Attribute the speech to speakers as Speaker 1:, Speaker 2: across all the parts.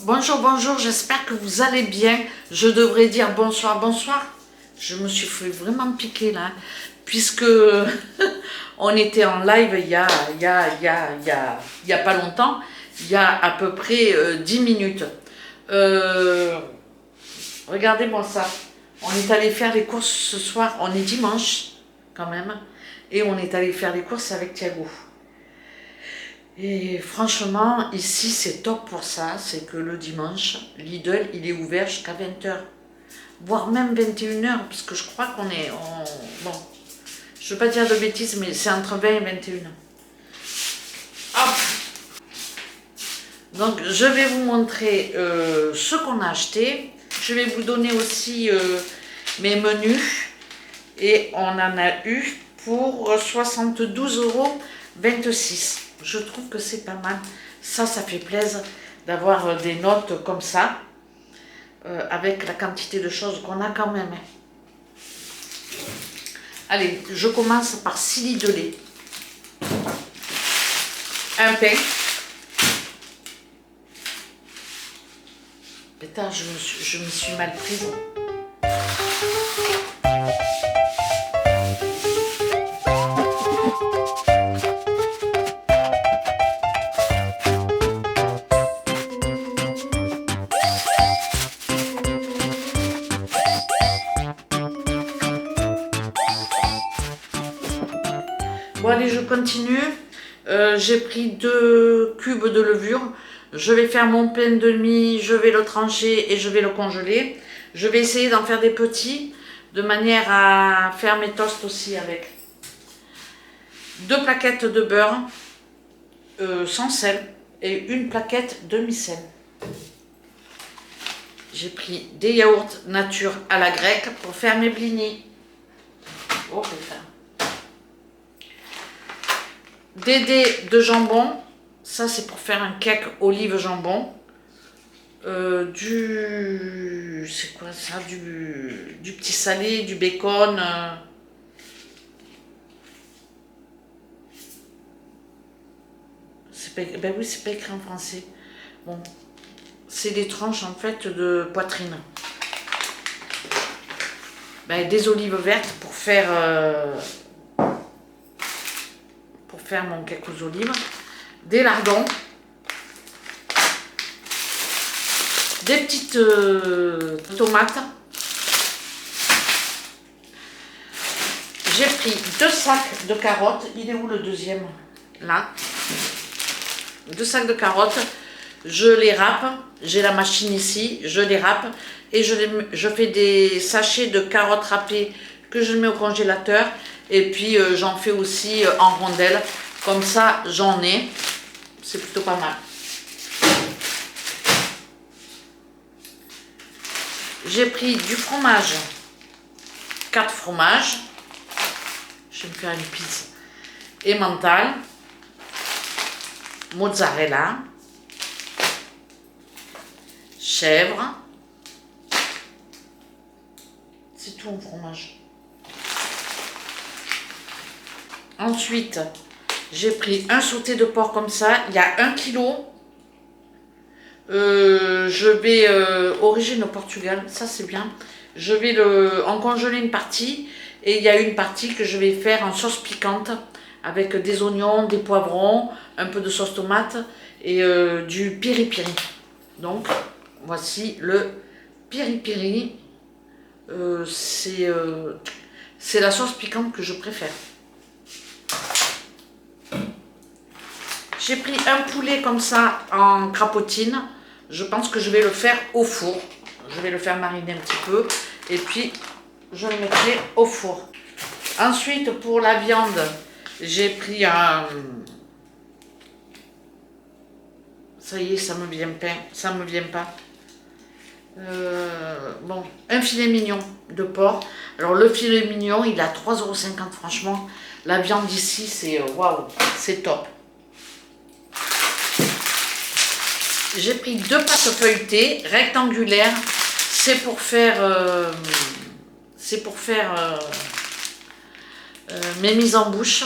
Speaker 1: Bonjour, bonjour, j'espère que vous allez bien. Je devrais dire bonsoir, bonsoir. Je me suis fait vraiment piquer là, puisque on était en live il y a pas longtemps, il y a à peu près 10 minutes. Regardez-moi ça. On est allé faire les courses ce soir, on est dimanche quand même, et on est allé faire les courses avec Thiago. Et franchement, ici c'est top pour ça, c'est que le dimanche, Lidl, il est ouvert jusqu'à 20h, voire même 21h, parce que je crois qu'on est... Bon, je ne veux pas dire de bêtises, mais c'est entre 20 et 21h. Hop. Donc je vais vous montrer ce qu'on a acheté. Je vais vous donner aussi mes menus. Et on en a eu pour 72,26 €. Je trouve que c'est pas mal. Ça fait plaisir d'avoir des notes comme ça, avec la quantité de choses qu'on a quand même. Allez, je commence par 6 litres de lait. Un pain. Putain, je me suis mal prise. Bon allez, je continue. J'ai pris 2 cubes de levure. Je vais faire mon pain de mie, je vais le trancher et je vais le congeler. Je vais essayer d'en faire des petits, de manière à faire mes toasts aussi avec. 2 plaquettes de beurre sans sel et une plaquette demi-sel. J'ai pris des yaourts nature à la grecque pour faire mes blinis. Oh putain. Des dés de jambon, ça c'est pour faire un cake olive jambon. C'est quoi ça, du petit salé, du bacon. Ben oui, c'est pas écrit en français. Bon, c'est des tranches en fait de poitrine. Ben, des olives vertes pour faire mon cake aux olives, des lardons, des petites tomates. J'ai pris 2 sacs de carottes. Il est où le deuxième? Là. 2 sacs de carottes. Je les râpe. J'ai la machine ici. Je les râpe et je fais des sachets de carottes râpées que je mets au congélateur. Et puis j'en fais aussi en rondelles. Comme ça, j'en ai. C'est plutôt pas mal. J'ai pris du fromage. 4 fromages. Je vais me faire une pizza. Emmental. Mozzarella. Chèvre. C'est tout en fromage. Ensuite, j'ai pris un sauté de porc comme ça. Il y a 1 kg. Je vais origine au Portugal. Ça, c'est bien. Je vais en congeler une partie. Et il y a une partie que je vais faire en sauce piquante. Avec des oignons, des poivrons, un peu de sauce tomate et du piri-piri. Donc, voici le piri-piri. C'est la sauce piquante que je préfère. J'ai pris un poulet comme ça en crapotine. Je pense que je vais le faire au four. Je vais le faire mariner un petit peu. Et puis, je le mettrai au four. Ensuite, pour la viande, j'ai pris un... Ça y est, ça me vient pas. Ça me vient pas. Bon, un filet mignon de porc. Alors, le filet mignon, il est à 3,50 € franchement. La viande ici, c'est waouh, c'est top. J'ai pris 2 pâtes feuilletées rectangulaires. C'est pour faire, mes mises en bouche.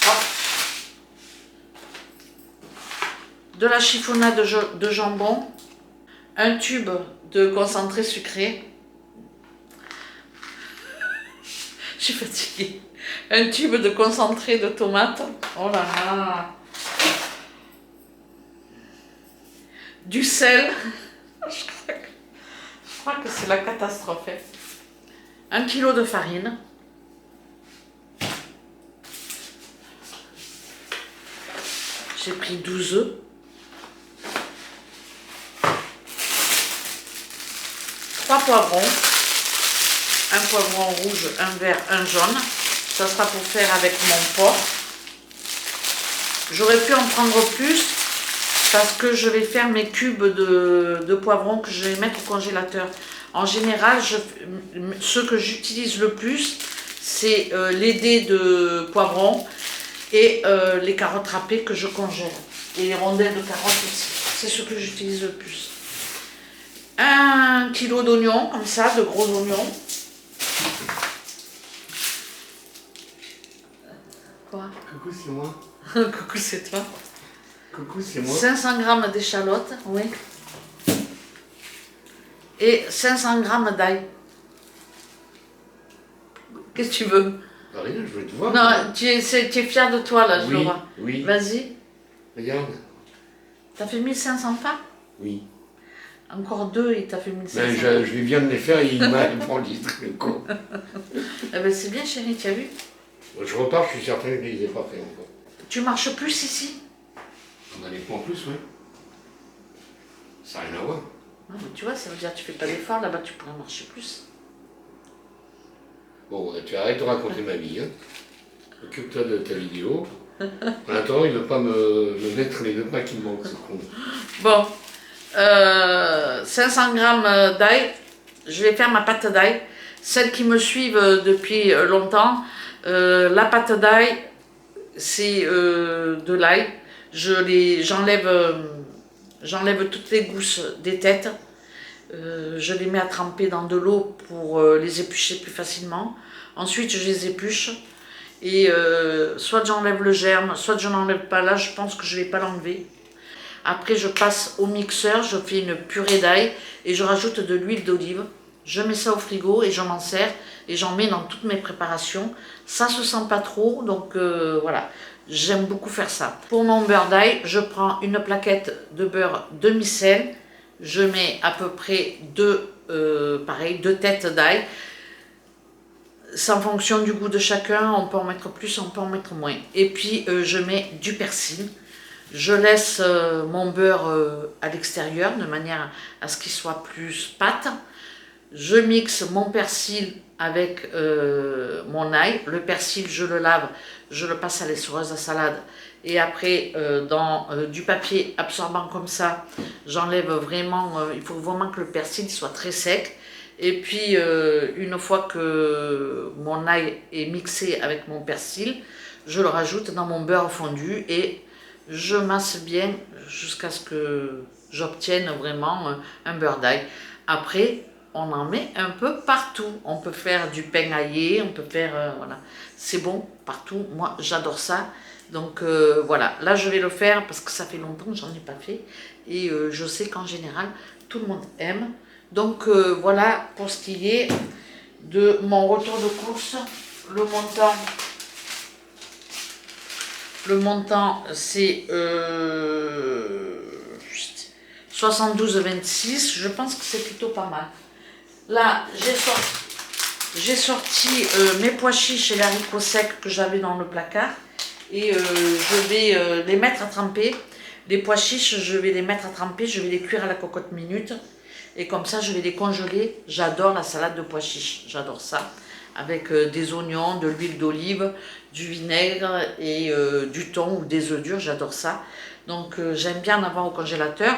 Speaker 1: Hop. de la chiffonnade de jambon, un tube de concentré sucré, je suis fatiguée, un tube de concentré de tomate, oh là là, du sel, je crois que c'est la catastrophe, hein. 1 kg de farine, j'ai pris 12 œufs, 3 poivrons, un poivron rouge, un vert, un jaune. Ça sera pour faire avec mon porc. J'aurais pu en prendre plus parce que je vais faire mes cubes de poivrons que je vais mettre au congélateur. En général, ce que j'utilise le plus, c'est les dés de poivrons et les carottes râpées que je congèle. Et les rondelles de carottes aussi. C'est ce que j'utilise le plus. 1 kg d'oignons, comme ça, de gros oignons. Quoi?
Speaker 2: Coucou, c'est moi.
Speaker 1: Coucou, c'est toi.
Speaker 2: Coucou, c'est moi.
Speaker 1: 500 g d'échalotes, oui. Et 500 g d'ail. Qu'est-ce que tu veux?
Speaker 2: Rien, je veux te voir.
Speaker 1: Non, tu es fier de toi, là, je le
Speaker 2: Oui,
Speaker 1: vois.
Speaker 2: oui.
Speaker 1: Vas-y.
Speaker 2: Regarde.
Speaker 1: T'as fait 1500 pas?
Speaker 2: Oui.
Speaker 1: Encore 2 et t'as fait 1500.
Speaker 2: Ben, je viens de les faire et il m'a enregistré le con.
Speaker 1: Eh ben, c'est bien, chérie, tu as vu?
Speaker 2: Je repars, je suis certain que je ne les ai pas fait encore.
Speaker 1: Tu marches plus ici?
Speaker 2: On a les points en plus, oui. Ça n'a rien à voir.
Speaker 1: Ah, mais tu vois, ça veut dire que tu fais pas d'effort, là-bas tu pourrais marcher plus.
Speaker 2: Bon, tu arrêtes de raconter ma vie, hein. Occupe-toi de ta vidéo. En attendant, il ne veut pas me mettre les 2 pas qui me manquent, ce con.
Speaker 1: Bon, 500 g d'ail, je vais faire ma pâte d'ail. Celles qui me suivent depuis longtemps, la pâte d'ail, c'est de l'ail. J'enlève toutes les gousses des têtes. Je les mets à tremper dans de l'eau pour les éplucher plus facilement. Ensuite, je les épluche. Et soit j'enlève le germe, soit je n'enlève pas. Là, je pense que je ne vais pas l'enlever. Après, je passe au mixeur, je fais une purée d'ail et je rajoute de l'huile d'olive. Je mets ça au frigo et je m'en sers et j'en mets dans toutes mes préparations. Ça se sent pas trop, donc voilà. J'aime beaucoup faire ça. Pour mon beurre d'ail, je prends une plaquette de beurre demi-sel. Je mets à peu près 2 têtes d'ail. C'est en fonction du goût de chacun, on peut en mettre plus, on peut en mettre moins. Et puis je mets du persil. Je laisse mon beurre à l'extérieur de manière à ce qu'il soit plus pâte. Je mixe mon persil avec mon ail. Le persil, je le lave, je le passe à l'essoreuse à salade. Et après, dans du papier absorbant comme ça, j'enlève vraiment, il faut vraiment que le persil soit très sec. Et puis, une fois que mon ail est mixé avec mon persil, je le rajoute dans mon beurre fondu et je masse bien jusqu'à ce que j'obtienne vraiment un beurre d'ail. Après, on en met un peu partout. On peut faire du pain aillé, on peut faire, voilà. C'est bon partout, moi j'adore ça. Donc voilà, là je vais le faire parce que ça fait longtemps que j'en ai pas fait. Et je sais qu'en général, tout le monde aime. Donc voilà pour ce qui est de mon retour de course. Le montant c'est 72,26. Je pense que c'est plutôt pas mal. Là, j'ai sorti mes pois chiches et les haricots secs que j'avais dans le placard. Et je vais les mettre à tremper. Les pois chiches, je vais les mettre à tremper. Je vais les cuire à la cocotte minute. Et comme ça, je vais les congeler. J'adore la salade de pois chiches. J'adore ça. Avec des oignons, de l'huile d'olive, du vinaigre et du thon ou des œufs durs. J'adore ça. Donc, j'aime bien en avoir au congélateur.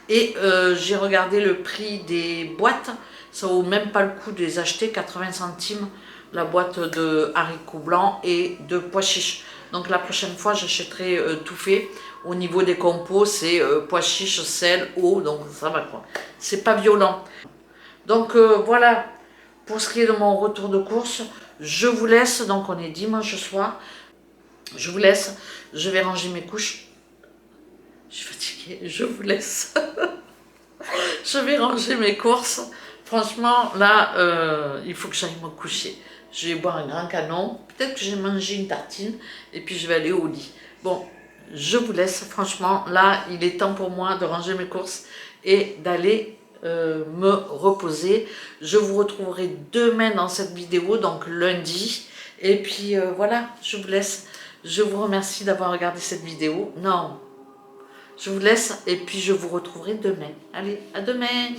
Speaker 1: Et j'ai regardé le prix des boîtes. Ça vaut même pas le coup de les acheter. 80 centimes la boîte de haricots blancs et de pois chiches. Donc la prochaine fois, j'achèterai tout fait. Au niveau des compos, c'est pois chiches, sel, eau, donc ça va quoi. C'est pas violent. Donc voilà, pour ce qui est de mon retour de course, je vous laisse. Donc on est dimanche soir. Je vous laisse. Je vais ranger mes couches. Je suis fatiguée, je vous laisse. Je vais ranger mes courses. Franchement, là, il faut que j'aille me coucher. Je vais boire un grand canon. Peut-être que j'ai mangé une tartine et puis je vais aller au lit. Bon, je vous laisse. Franchement, là, il est temps pour moi de ranger mes courses et d'aller me reposer. Je vous retrouverai demain dans cette vidéo, donc lundi. Et puis voilà, je vous laisse. Je vous remercie d'avoir regardé cette vidéo. Non, je vous laisse et puis je vous retrouverai demain. Allez, à demain!